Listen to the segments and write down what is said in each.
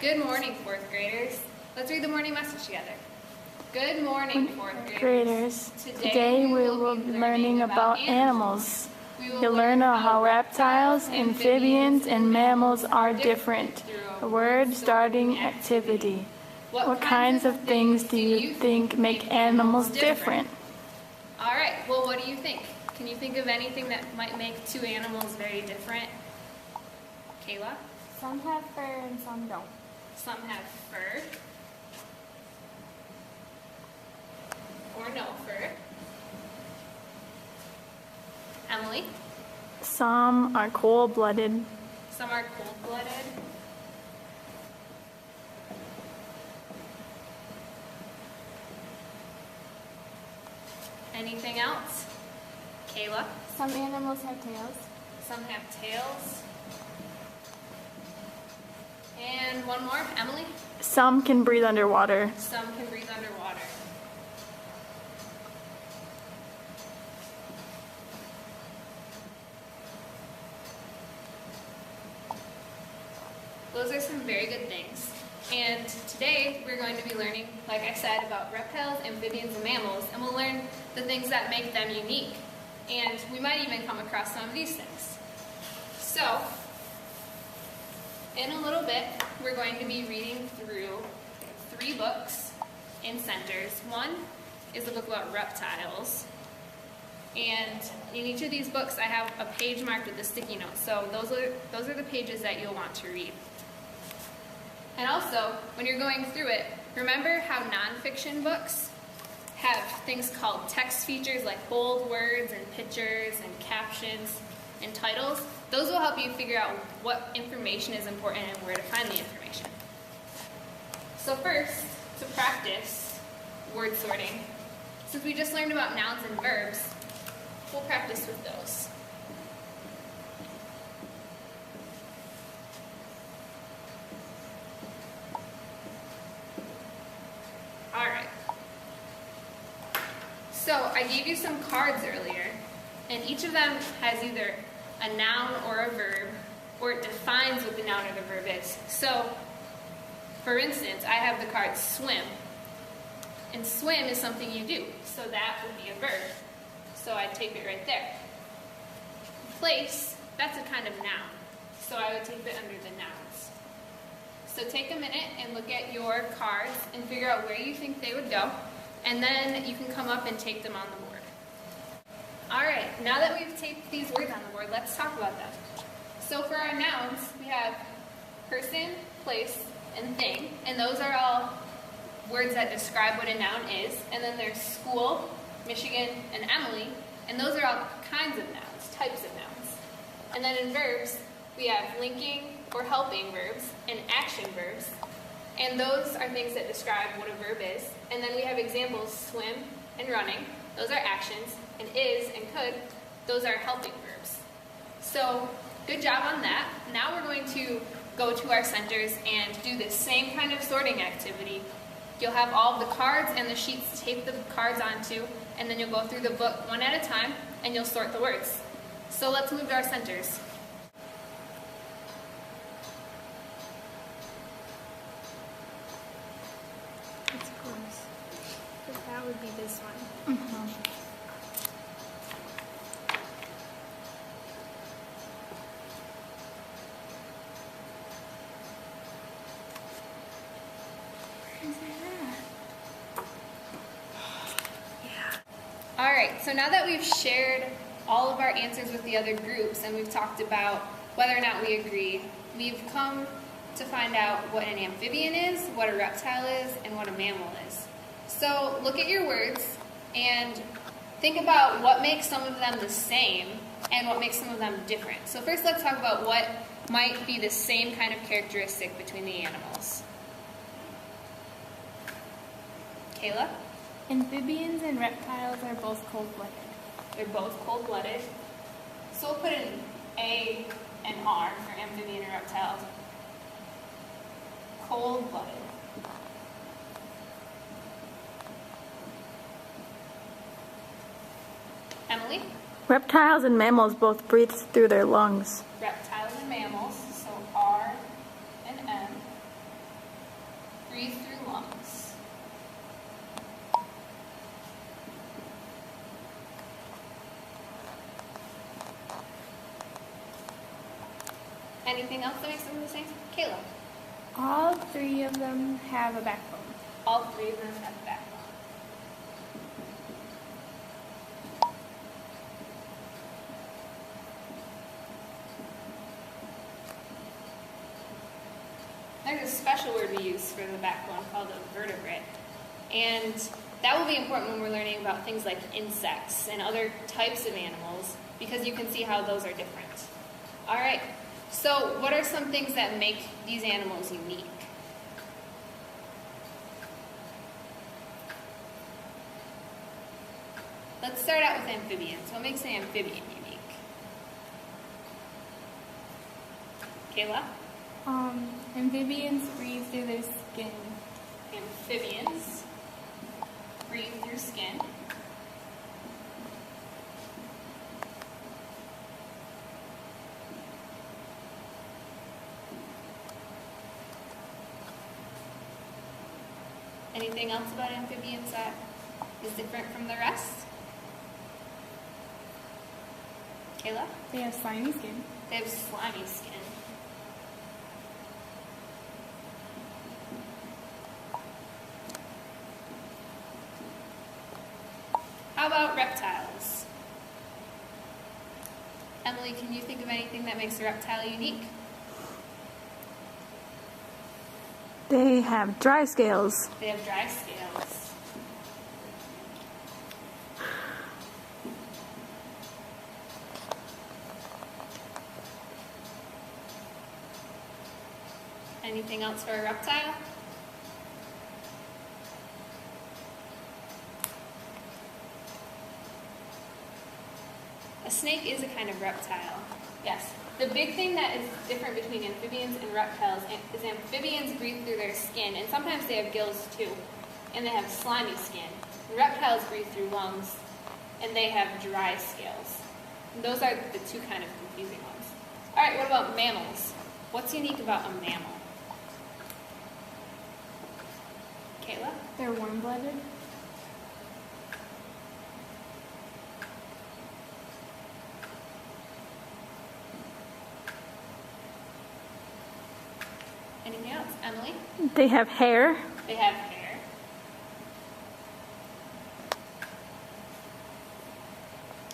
Good morning, fourth graders. Let's read the morning message together. Good morning, fourth graders. Today we will be learning about animals. You'll learn how reptiles, amphibians, and mammals are different. A word starting activity. What kinds of things do you think make animals different? All right, well, what do you think? Can you think of anything that might make two animals very different? Kayla? Some have fur and some don't. Some have fur. Or no fur. Emily? Some are cold-blooded. Some are cold-blooded. Anything else? Kayla? Some animals have tails. Some have tails. And one more, Emily? Some can breathe underwater. Some can breathe underwater. Those are some very good things. And today we're going to be learning, like I said, about reptiles, amphibians, and mammals, and we'll learn the things that make them unique. And we might even come across some of these things. So, in a little bit, we're going to be reading through 3 books in centers. One is a book about reptiles. And in each of these books, I have a page marked with a sticky note. So those are the pages that you'll want to read. And also, when you're going through it, remember how nonfiction books have things called text features like bold words and pictures and captions and titles. Those will help you figure out what information is important and where to find the information. So first, to practice word sorting, since we just learned about nouns and verbs, we'll practice with those. All right. So I gave you some cards earlier, and each of them has either a noun or a verb, or it defines what the noun or the verb is. So, for instance, I have the card swim, and swim is something you do, so that would be a verb. So I'd tape it right there. Place, that's a kind of noun, so I would tape it under the nouns. So take a minute and look at your cards and figure out where you think they would go, and then you can come up and tape them on the board. All right, now that we've taped these words on the board, let's talk about them. So for our nouns, we have person, place, and thing, and those are all words that describe what a noun is. And then there's school, Michigan, and Emily, and those are all kinds of nouns, types of nouns. And then in verbs, we have linking or helping verbs and action verbs, and those are things that describe what a verb is. And then we have examples, swim and running, those are actions, and is and could, those are helping verbs. So good job on that. Now we're going to go to our centers and do the same kind of sorting activity. You'll have all of the cards and the sheets to tape the cards onto, and then you'll go through the book one at a time, and you'll sort the words. So let's move to our centers. That's close. But that would be this one. All right, so now that we've shared all of our answers with the other groups and we've talked about whether or not we agree, we've come to find out what an amphibian is, what a reptile is, and what a mammal is. So look at your words and think about what makes some of them the same and what makes some of them different. So first let's talk about what might be the same kind of characteristic between the animals. Kayla? Amphibians and reptiles are both cold-blooded. They're both cold-blooded. So we'll put an A and R for amphibian and reptiles. Cold-blooded. Emily? Reptiles and mammals both breathe through their lungs. Reptiles and mammals, so R and M. Anything else that makes them the same? Kayla. All three of them have a backbone. All three of them have a backbone. There's a special word we use for the backbone called a vertebrate. And that will be important when we're learning about things like insects and other types of animals, because you can see how those are different. All right, so what are some things that make these animals unique? Let's start out with amphibians. What makes an amphibian unique? Kayla? Amphibians breathe through their skin. Amphibians breathe through skin. Anything else about amphibians that is different from the rest? Kayla? They have slimy skin. They have slimy skin. How about reptiles? Emily, can you think of anything that makes a reptile unique? They have dry scales. They have dry scales. Anything else for a reptile? A snake is a kind of reptile. Yes. The big thing that is different between amphibians and reptiles is amphibians breathe through their skin, and sometimes they have gills too, and they have slimy skin. And reptiles breathe through lungs, and they have dry scales. And those are the two kind of confusing ones. All right, what about mammals? What's unique about a mammal? Kayla? They're warm-blooded. Anything else? Emily? They have hair. They have hair.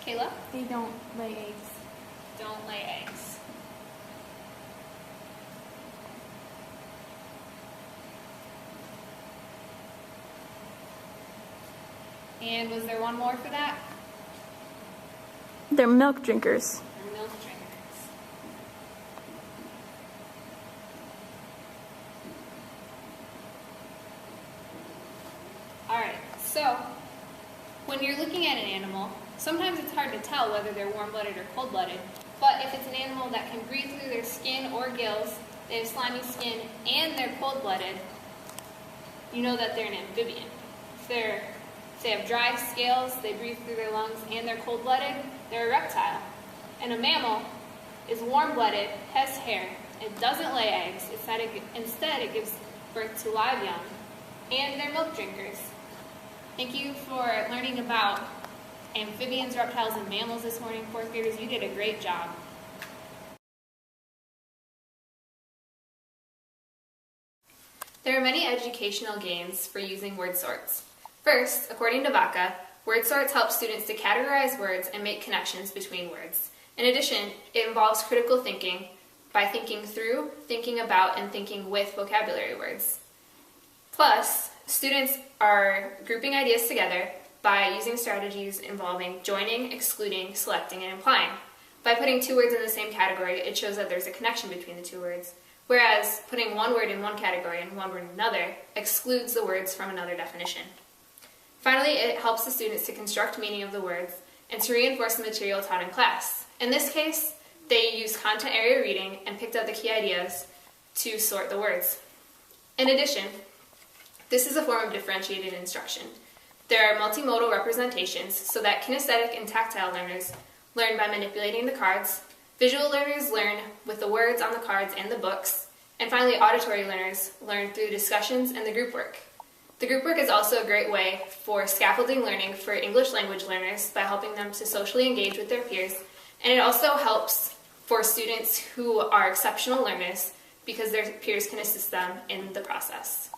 Kayla? They don't lay eggs. Don't lay eggs. And was there one more for that? They're milk drinkers. They're milk drinkers. Alright, so when you're looking at an animal, sometimes it's hard to tell whether they're warm-blooded or cold-blooded, but if it's an animal that can breathe through their skin or gills, they have slimy skin, and they're cold-blooded, you know that they're an amphibian. If they have dry scales, they breathe through their lungs, and they're cold-blooded, they're a reptile. And a mammal is warm-blooded, has hair, it doesn't lay eggs, instead it gives birth to live young, and they're milk drinkers. Thank you for learning about amphibians, reptiles, and mammals this morning, fourth graders. You did a great job. There are many educational gains for using word sorts. First, according to Vaca, word sorts help students to categorize words and make connections between words. In addition, it involves critical thinking by thinking through, thinking about, and thinking with vocabulary words. Plus, students are grouping ideas together by using strategies involving joining, excluding, selecting, and implying. By putting two words in the same category, it shows that there's a connection between the two words, whereas putting one word in one category and one word in another excludes the words from another definition. Finally, it helps the students to construct meaning of the words and to reinforce the material taught in class. In this case, they used content area reading and picked out the key ideas to sort the words. In addition, this is a form of differentiated instruction. There are multimodal representations so that kinesthetic and tactile learners learn by manipulating the cards, visual learners learn with the words on the cards and the books, and finally auditory learners learn through the discussions and the group work. The group work is also a great way for scaffolding learning for English language learners by helping them to socially engage with their peers, and it also helps for students who are exceptional learners because their peers can assist them in the process.